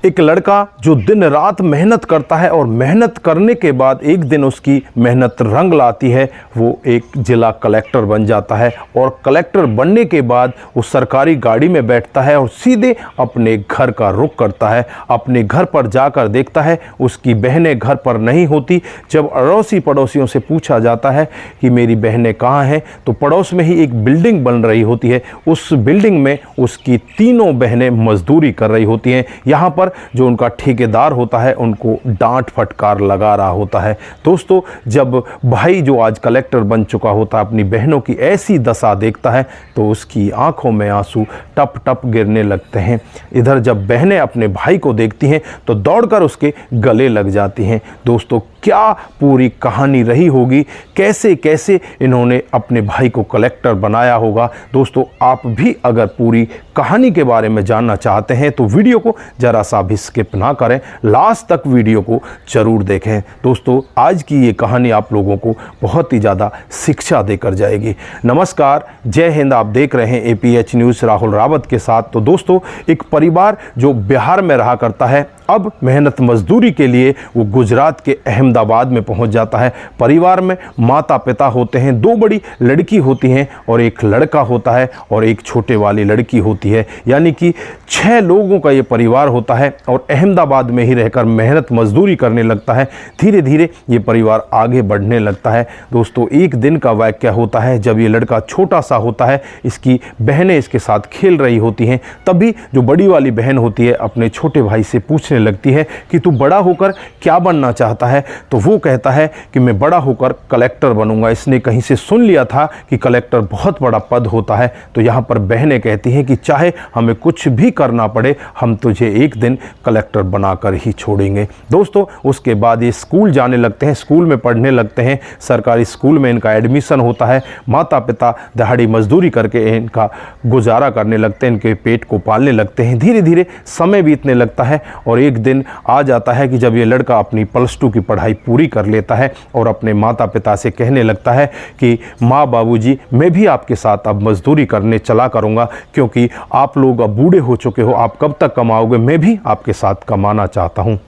एक लड़का जो दिन रात मेहनत करता है और मेहनत करने के बाद एक दिन उसकी मेहनत रंग लाती है, वो एक जिला कलेक्टर बन जाता है। और कलेक्टर बनने के बाद वो सरकारी गाड़ी में बैठता है और सीधे अपने घर का रुख करता है। अपने घर पर जाकर देखता है उसकी बहनें घर पर नहीं होती। जब अड़ोसी पड़ोसियों से पूछा जाता है कि मेरी बहनें कहाँ हैं, तो पड़ोस में ही एक बिल्डिंग बन रही होती है। उस बिल्डिंग में उसकी तीनों बहनें मजदूरी कर रही होती हैं। यहाँ पर जो उनका ठेकेदार होता है उनको डांट फटकार लगा रहा होता है। दोस्तों, जब भाई जो आज कलेक्टर बन चुका होता है अपनी बहनों की ऐसी दशा देखता है तो उसकी आंखों में आंसू टप टप गिरने लगते हैं। इधर जब बहनें अपने भाई को देखती हैं तो दौड़कर उसके गले लग जाती हैं। दोस्तों, क्या पूरी कहानी रही होगी, कैसे कैसे इन्होंने अपने भाई को कलेक्टर बनाया होगा। दोस्तों, आप भी अगर पूरी कहानी के बारे में जानना चाहते हैं तो वीडियो को ज़रा सा भी स्किप ना करें, लास्ट तक वीडियो को ज़रूर देखें। दोस्तों, आज की ये कहानी आप लोगों को बहुत ही ज़्यादा शिक्षा देकर जाएगी। नमस्कार, जय हिंद। आप देख रहे हैं APH न्यूज़ राहुल रावत के साथ। तो दोस्तों, एक परिवार जो बिहार में रहा करता है अब मेहनत मजदूरी के लिए वो गुजरात के अहमदाबाद में पहुंच जाता है। परिवार में माता पिता होते हैं, 2 बड़ी लड़की होती हैं और एक लड़का होता है और एक छोटे वाली लड़की होती है। यानी कि 6 लोगों का ये परिवार होता है और अहमदाबाद में ही रहकर मेहनत मजदूरी करने लगता है। धीरे धीरे ये परिवार आगे बढ़ने लगता है। दोस्तों, एक दिन का वाक़या होता है जब ये लड़का छोटा सा होता है, इसकी बहनें इसके साथ खेल रही होती हैं। तभी जो बड़ी वाली बहन होती है अपने छोटे भाई से पूछने लगती है कि तू बड़ा होकर क्या बनना चाहता है। तो वो कहता है कि मैं बड़ा होकर कलेक्टर बनूंगा। इसने कहीं से सुन लिया था कि कलेक्टर बहुत बड़ा पद होता है। तो यहाँ पर बहनें कहती हैं कि चाहे हमें कुछ भी करना पड़े, हम तुझे एक दिन कलेक्टर बनाकर ही छोड़ेंगे। दोस्तों, उसके बाद ये स्कूल जाने लगते हैं, स्कूल में पढ़ने लगते हैं। सरकारी स्कूल में इनका एडमिशन होता है। माता पिता दिहाड़ी मजदूरी करके इनका गुजारा करने लगते हैं, इनके पेट को पालने लगते हैं। धीरे धीरे समय बीतने लगता है और एक दिन आ जाता है कि जब ये लड़का अपनी +2 की पढ़ाई पूरी कर लेता है और अपने माता पिता से कहने लगता है कि माँ बाबूजी, मैं भी आपके साथ अब मजदूरी करने चला करूँगा, क्योंकि आप लोग अब बूढ़े हो चुके हो, आप कब तक कमाओगे, मैं भी आपके साथ कमाना चाहता हूँ।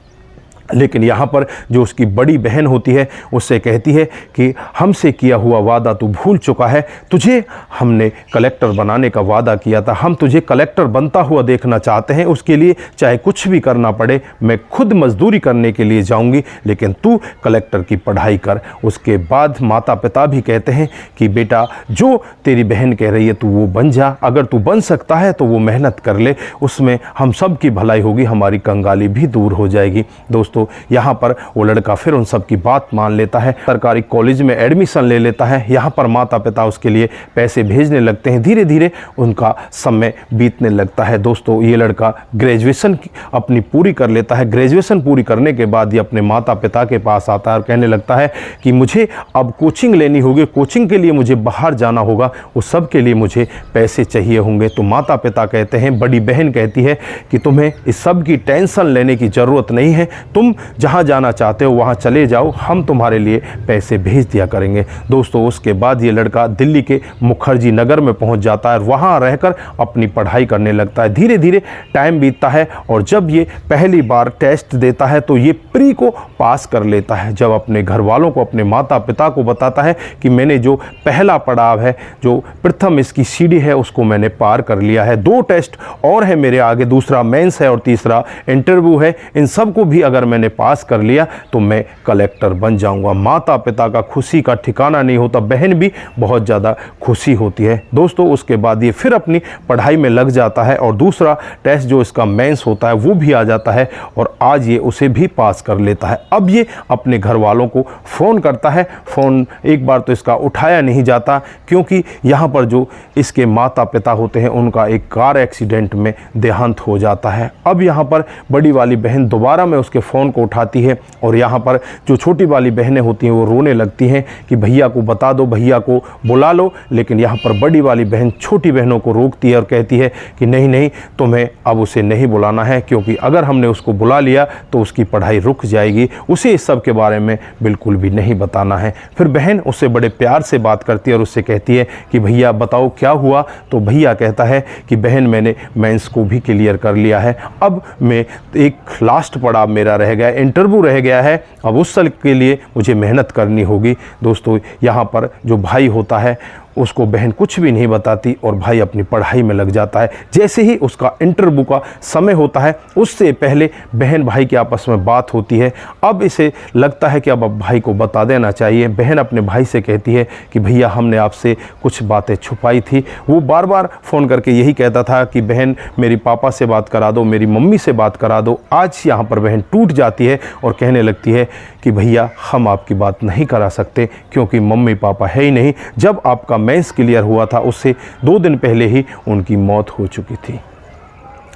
लेकिन यहाँ पर जो उसकी बड़ी बहन होती है उससे कहती है कि हमसे किया हुआ वादा तू भूल चुका है, तुझे हमने कलेक्टर बनाने का वादा किया था, हम तुझे कलेक्टर बनता हुआ देखना चाहते हैं, उसके लिए चाहे कुछ भी करना पड़े, मैं खुद मजदूरी करने के लिए जाऊंगी, लेकिन तू कलेक्टर की पढ़ाई कर। उसके बाद माता पिता भी कहते हैं कि बेटा, जो तेरी बहन कह रही है तू वो बन जा, अगर तू बन सकता है तो वो मेहनत कर ले, उसमें हम सब की भलाई होगी, हमारी कंगाली भी दूर हो जाएगी। दोस्तों, यहाँ पर वो लड़का फिर उन सब की बात मान लेता है, सरकारी कॉलेज में एडमिशन ले लेता है। यहाँ पर माता पिता उसके लिए पैसे भेजने लगते हैं। धीरे धीरे उनका समय बीतने लगता है। दोस्तों, ये लड़का ग्रेजुएशन अपनी पूरी कर लेता है। ग्रेजुएशन पूरी करने के बाद ये अपने माता पिता के पास आता है और कहने लगता है कि मुझे अब कोचिंग लेनी होगी, कोचिंग के लिए मुझे बाहर जाना होगा, उस सब के लिए मुझे पैसे चाहिए होंगे। तो माता पिता कहते हैं, बड़ी बहन कहती है कि तुम्हें इस सब की टेंशन लेने की ज़रूरत नहीं है, तुम जहां जाना चाहते हो वहां चले जाओ, हम तुम्हारे लिए पैसे भेज दिया करेंगे। दोस्तों, उसके बाद ये लड़का दिल्ली के मुखर्जी नगर में पहुंच जाता है और वहां रहकर अपनी पढ़ाई करने लगता है। धीरे धीरे टाइम बीतता है और जब ये पहली बार टेस्ट देता है तो ये प्री को पास कर लेता है। जब अपने घर वालों को, अपने माता पिता को बताता है कि मैंने जो पहला पड़ाव है, जो प्रथम इसकी सीढ़ी है, उसको मैंने पार कर लिया है, 2 टेस्ट और है मेरे आगे, दूसरा मेंस है और तीसरा इंटरव्यू है, इन सबको भी अगर मैंने पास कर लिया तो मैं कलेक्टर बन जाऊंगा। माता पिता का खुशी का ठिकाना नहीं होता, बहन भी बहुत ज़्यादा खुशी होती है। दोस्तों, उसके बाद ये फिर अपनी पढ़ाई में लग जाता है और दूसरा टेस्ट जो इसका मेंस होता है वो भी आ जाता है और आज ये उसे भी पास कर लेता है। अब ये अपने घर वालों को फ़ोन करता है। फ़ोन एक बार तो इसका उठाया नहीं जाता, क्योंकि यहाँ पर जो इसके माता पिता होते हैं उनका एक कार एक्सीडेंट में देहांत हो जाता है। अब यहाँ पर बड़ी वाली बहन दोबारा में उसके फ़ोन फ़ोन को उठाती है और यहाँ पर जो छोटी वाली बहनें होती हैं वो रोने लगती हैं कि भैया को बता दो, भैया को बुला लो। लेकिन यहाँ पर बड़ी वाली बहन छोटी बहनों को रोकती है और कहती है कि नहीं नहीं, तुम्हें अब उसे नहीं बुलाना है, क्योंकि अगर हमने उसको बुला लिया तो उसकी पढ़ाई रुक जाएगी, उसे इस सब के बारे में बिल्कुल भी नहीं बताना है। फिर बहन उससे बड़े प्यार से बात करती है और उससे कहती है कि भैया बताओ क्या हुआ। तो भैया कहता है कि बहन मैंने मेंस को भी क्लियर कर लिया है, अब मैं एक लास्ट पड़ाव मेरा रह गया, इंटरव्यू रह गया है, अब उस साल के लिए मुझे मेहनत करनी होगी। दोस्तों यहाँ पर जो भाई होता है उसको बहन कुछ भी नहीं बताती और भाई अपनी पढ़ाई में लग जाता है। जैसे ही उसका इंटरव्यू का समय होता है उससे पहले बहन भाई की आपस में बात होती है। अब इसे लगता है कि अब भाई को बता देना चाहिए। बहन अपने भाई से कहती है कि भैया हमने आपसे कुछ बातें छुपाई थी। वो बार बार फ़ोन करके यही कहता था कि बहन मेरी पापा से बात करा दो, मेरी मम्मी से बात करा दो। आज यहाँ पर बहन टूट जाती है और कहने लगती है कि भैया हम आपकी बात नहीं करा सकते, क्योंकि मम्मी पापा है ही नहीं। जब आपका मेंस क्लियर हुआ था उससे 2 दिन पहले ही उनकी मौत हो चुकी थी।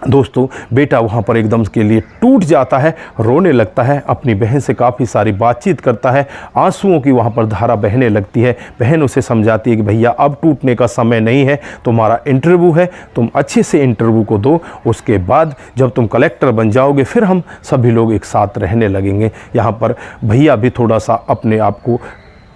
दोस्तों बेटा वहाँ पर एकदम के लिए टूट जाता है, रोने लगता है, अपनी बहन से काफ़ी सारी बातचीत करता है, आंसुओं की वहाँ पर धारा बहने लगती है। बहन उसे समझाती है कि भैया अब टूटने का समय नहीं है, तुम्हारा इंटरव्यू है, तुम अच्छे से इंटरव्यू को दो, उसके बाद जब तुम कलेक्टर बन जाओगे फिर हम सभी लोग एक साथ रहने लगेंगे। यहाँ पर भैया भी थोड़ा सा अपने आप को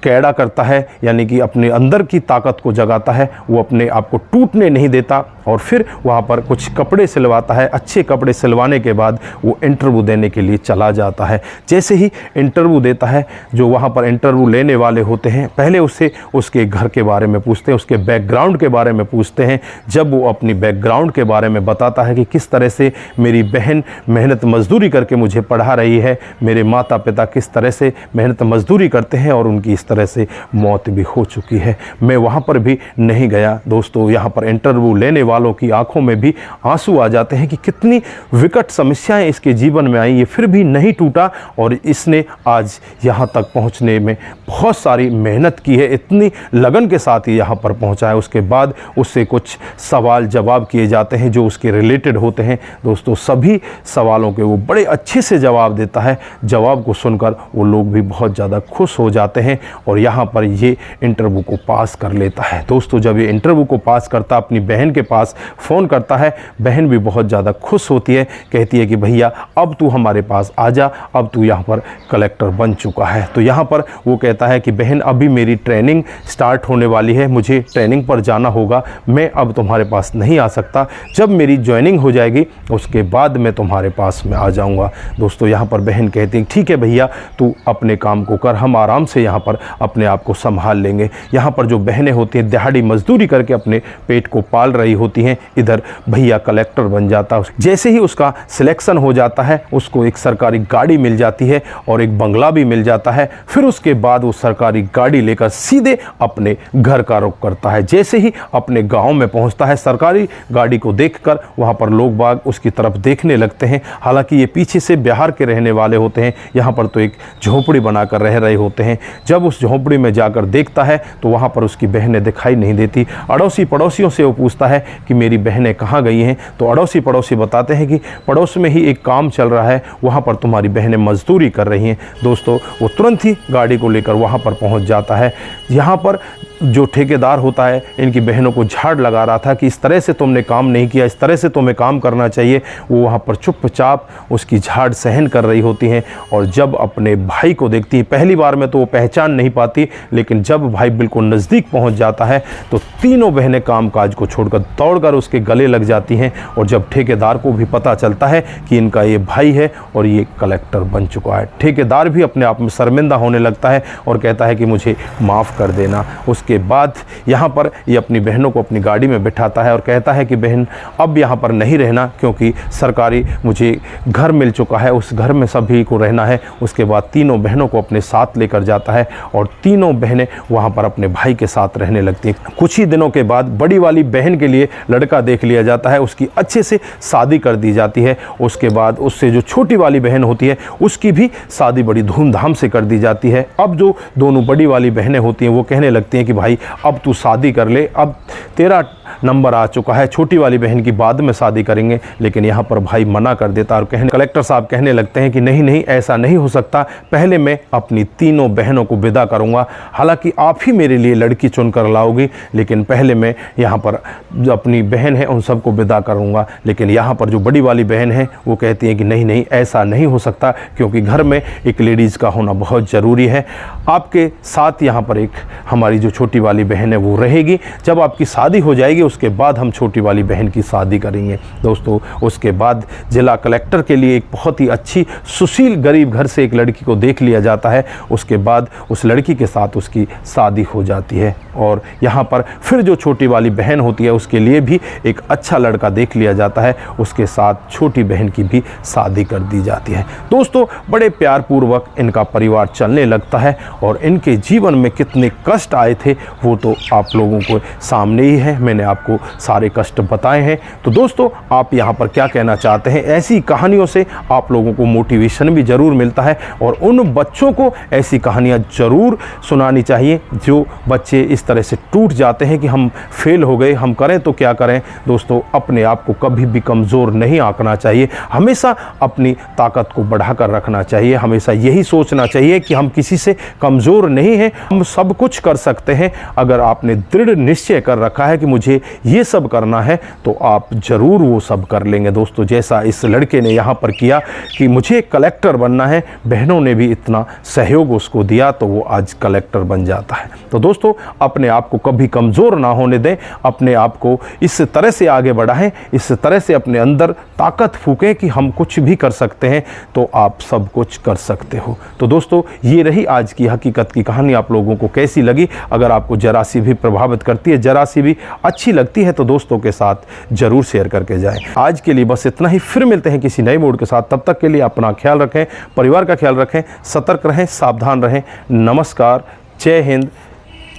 कैड़ा करता है, यानी कि अपने अंदर की ताकत को जगाता है, वो अपने आप को टूटने नहीं देता और फिर वहाँ पर कुछ कपड़े सिलवाता है। अच्छे कपड़े सिलवाने के बाद वो इंटरव्यू देने के लिए चला जाता है। जैसे ही इंटरव्यू देता है, जो वहाँ पर इंटरव्यू लेने वाले होते हैं पहले उससे उसके घर के बारे में पूछते हैं, उसके बैकग्राउंड के बारे में पूछते हैं। जब वो अपनी बैकग्राउंड के बारे में बताता है कि किस तरह से मेरी बहन मेहनत मजदूरी करके मुझे पढ़ा रही है, मेरे माता पिता किस तरह से मेहनत मजदूरी करते हैं और उनकी इस तरह से मौत भी हो चुकी है, मैं वहाँ पर भी नहीं गया। दोस्तों यहाँ पर इंटरव्यू लेने वालों की आंखों में भी आंसू आ जाते हैं कि कितनी विकट समस्याएं इसके जीवन में आई, ये फिर भी नहीं टूटा और इसने आज यहाँ तक पहुँचने में बहुत सारी मेहनत की है, इतनी लगन के साथ ही यहाँ पर पहुँचा है। उसके बाद उससे कुछ सवाल जवाब किए जाते हैं जो उसके रिलेटेड होते हैं। दोस्तों सभी सवालों के वो बड़े अच्छे से जवाब देता है। जवाब को सुनकर वो लोग भी बहुत ज़्यादा खुश हो जाते हैं और यहाँ पर ये इंटरव्यू को पास कर लेता है। दोस्तों जब ये इंटरव्यू को पास करता अपनी बहन के पास फ़ोन करता है, बहन भी बहुत ज़्यादा खुश होती है, कहती है कि भैया अब तू हमारे पास आ जा, अब तू यहाँ पर कलेक्टर बन चुका है। तो यहाँ पर वो कहता है कि बहन अभी मेरी ट्रेनिंग स्टार्ट होने वाली है, मुझे ट्रेनिंग पर जाना होगा, मैं अब तुम्हारे पास नहीं आ सकता, जब मेरी ज्वाइनिंग हो जाएगी उसके बाद मैं तुम्हारे पास में आ जाऊँगा। दोस्तों यहाँ पर बहन कहती है ठीक है भैया तू अपने काम को कर, हम आराम से यहाँ पर अपने आप को संभाल लेंगे। यहाँ पर जो बहनें होती हैं दिहाड़ी मजदूरी करके अपने पेट को पाल रही होती हैं, इधर भैया कलेक्टर बन जाता है। जैसे ही उसका सिलेक्शन हो जाता है उसको एक सरकारी गाड़ी मिल जाती है और एक बंगला भी मिल जाता है। फिर उसके बाद वो सरकारी गाड़ी लेकर सीधे अपने घर का रुख करता है। जैसे ही अपने गांव में पहुंचता है सरकारी गाड़ी को देखकर वहां पर लोग बाग उसकी तरफ देखने लगते हैं। हालांकि ये पीछे से बिहार के रहने वाले होते हैं, यहाँ पर तो एक झोपड़ी बनाकर रह रहे होते हैं। जब उस झोपड़ी में जाकर देखता है तो वहाँ पर उसकी बहनें दिखाई नहीं देती। अड़ोसी पड़ोसियों से वो पूछता है कि मेरी बहनें कहाँ गई हैं, तो अड़ोसी पड़ोसी बताते हैं कि पड़ोस में ही एक काम चल रहा है, वहाँ पर तुम्हारी बहनें मजदूरी कर रही हैं। दोस्तों वो तुरंत ही गाड़ी को लेकर वहाँ पर पहुँच जाता है। यहाँ पर जो ठेकेदार होता है इनकी बहनों को झाड़ लगा रहा था कि इस तरह से तुमने काम नहीं किया, इस तरह से तुम्हें काम करना चाहिए, वो वहाँ पर चुपचाप उसकी झाड़ सहन कर रही होती हैं। और जब अपने भाई को देखती है, पहली बार में तो वो पहचान नहीं पाती, लेकिन जब भाई बिल्कुल नज़दीक पहुँच जाता है तो तीनों बहनें कामकाज को छोड़कर दौड़कर उसके गले लग जाती हैं। और जब ठेकेदार को भी पता चलता है कि इनका ये भाई है और ये कलेक्टर बन चुका है, ठेकेदार भी अपने आप में शर्मिंदा होने लगता है और कहता है कि मुझे माफ़ कर देना। उसके बाद यहाँ पर ये अपनी बहनों को अपनी गाड़ी में बिठाता है और कहता है कि बहन अब यहाँ पर नहीं रहना, क्योंकि सरकारी मुझे घर मिल चुका है, उस घर में सभी को रहना है। उसके बाद तीनों बहनों को अपने साथ लेकर जाता है और तीनों बहनें वहाँ पर अपने भाई के साथ रहने लगती हैं। कुछ ही दिनों के बाद बड़ी वाली बहन के लिए लड़का देख लिया जाता है, उसकी अच्छे से शादी कर दी जाती है। उसके बाद उससे जो छोटी वाली बहन होती है उसकी भी शादी बड़ी धूमधाम से कर दी जाती है। अब जो दोनों बड़ी वाली बहनें होती हैं वो कहने लगती हैं कि भाई अब तू शादी कर ले, अब तेरा नंबर आ चुका है, छोटी वाली बहन की बाद में शादी करेंगे। लेकिन यहाँ पर भाई मना कर देता और कलेक्टर साहब कहने लगते हैं कि नहीं नहीं, ऐसा नहीं हो सकता, पहले मैं अपनी तीनों बहनों को विदा करूँगा। हालांकि आप ही मेरे लिए लड़की चुन कर लाओगी, लेकिन पहले मैं यहाँ पर जो अपनी बहन है उन सबको विदा करूँगा। लेकिन यहाँ पर जो बड़ी वाली बहन है वो कहती है कि नहीं नहीं, ऐसा नहीं हो सकता, क्योंकि घर में एक लेडीज़ का होना बहुत ज़रूरी है। आपके साथ यहाँ पर एक हमारी जो छोटी वाली बहन है वो रहेगी। जब आपकी शादी हो जाएगी उसके बाद हम छोटी वाली बहन की शादी करेंगे। दोस्तों, उसके बाद जिला कलेक्टर के लिए एक बहुत ही अच्छी सुशील गरीब घर से एक लड़की को देख लिया जाता है। उसके बाद उस लड़की के साथ उसकी शादी हो जाती है और यहाँ पर फिर जो छोटी वाली बहन होती है उसके लिए भी एक अच्छा लड़का देख लिया जाता है। उसके साथ छोटी बहन की भी शादी कर दी जाती है। दोस्तों, बड़े प्यार पूर्वक इनका परिवार चलने लगता है और इनके जीवन में कितने कष्ट आए थे वो तो आप लोगों को सामने ही है। मैंने आपको सारे कष्ट बताए हैं। तो दोस्तों, आप यहाँ पर क्या कहना चाहते हैं? ऐसी कहानियों से आप लोगों को मोटिवेशन भी ज़रूर मिलता है और उन बच्चों को ऐसी कहानियाँ ज़रूर सुनानी चाहिए जो बच्चे इस तरह से टूट जाते हैं कि हम फेल हो गए, हम करें तो क्या करें। दोस्तों, अपने आप को कभी भी कमज़ोर नहीं आंकना चाहिए, हमेशा अपनी ताकत को बढ़ाकर रखना चाहिए। हमेशा यही सोचना चाहिए कि हम किसी से कमज़ोर नहीं हैं, हम सब कुछ कर सकते हैं। अगर आपने दृढ़ निश्चय कर रखा है कि मुझे ये सब करना है तो आप ज़रूर वो सब कर लेंगे। दोस्तों, जैसा इस लड़के ने यहाँ पर किया कि मुझे कलेक्टर बनना है, बहनों ने भी इतना सहयोग उसको दिया तो वो आज कलेक्टर बन जाता है। तो दोस्तों, अपने आप को कभी कमज़ोर ना होने दें, अपने आप को इस तरह से आगे बढ़ाएं, इस तरह से अपने अंदर ताकत फूकें कि हम कुछ भी कर सकते हैं, तो आप सब कुछ कर सकते हो। तो दोस्तों, ये रही आज की हकीकत की कहानी। आप लोगों को कैसी लगी? अगर आपको जरा सी भी प्रभावित करती है, जरा सी भी अच्छी लगती है तो दोस्तों के साथ ज़रूर शेयर करके जाएं। आज के लिए बस इतना ही, फिर मिलते हैं किसी नए मूड के साथ। तब तक के लिए अपना ख्याल रखें, परिवार का ख्याल रखें, सतर्क रहें, सावधान रहें। नमस्कार, जय हिंद,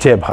जय भारत।